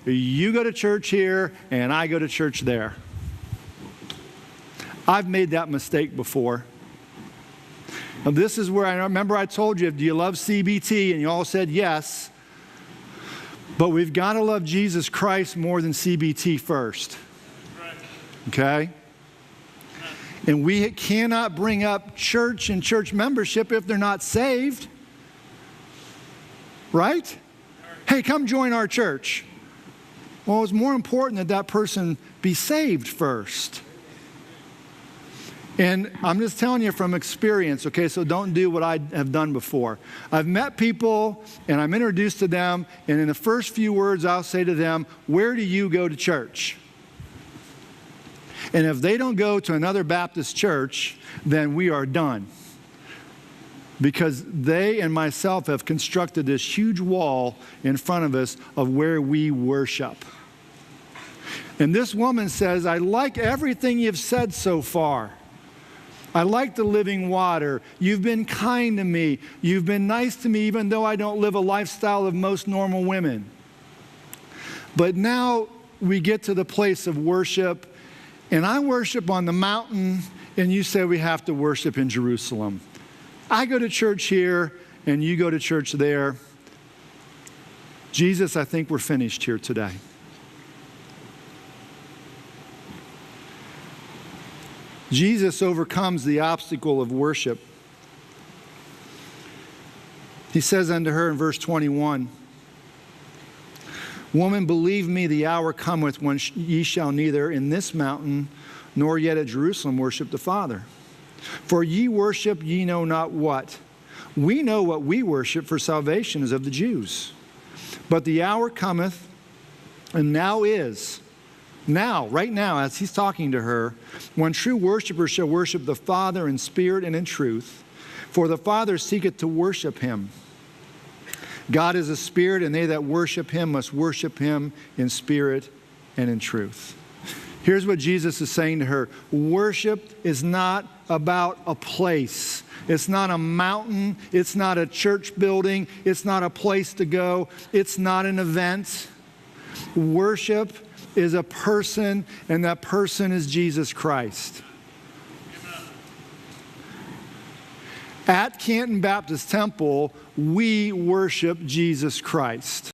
you go to church here and I go to church there. I've made that mistake before. Now, this is where I remember I told you, do you love CBT? And you all said yes. But we've got to love Jesus Christ more than CBT first. Okay? And we cannot bring up church and church membership if they're not saved. Right? Hey, come join our church. Well, it's more important that that person be saved first. And I'm just telling you from experience, okay, so don't do what I have done before. I've met people and I'm introduced to them, and in the first few words I'll say to them, where do you go to church? And if they don't go to another Baptist church, then we are done. Because they and myself have constructed this huge wall in front of us of where we worship. And this woman says, I like everything you've said so far. I like the living water. You've been kind to me. You've been nice to me even though I don't live a lifestyle of most normal women. But now we get to the place of worship, and I worship on the mountain, and you say we have to worship in Jerusalem. I go to church here, and you go to church there. Jesus, I think we're finished here today. Jesus overcomes the obstacle of worship. He says unto her in verse 21, Woman, believe me, the hour cometh when ye shall neither in this mountain nor yet at Jerusalem worship the Father. For ye worship ye know not what. We know what we worship, for salvation is of the Jews. But the hour cometh, and now is, now, right now, as he's talking to her, when true worshipers shall worship the Father in spirit and in truth, for the Father seeketh to worship him. God is a spirit, and they that worship him must worship him in spirit and in truth. Here's what Jesus is saying to her. Worship is not about a place. It's not a mountain. It's not a church building. It's not a place to go. It's not an event. Worship is a person, and that person is Jesus Christ. Amen. At Canton Baptist Temple, we worship Jesus Christ.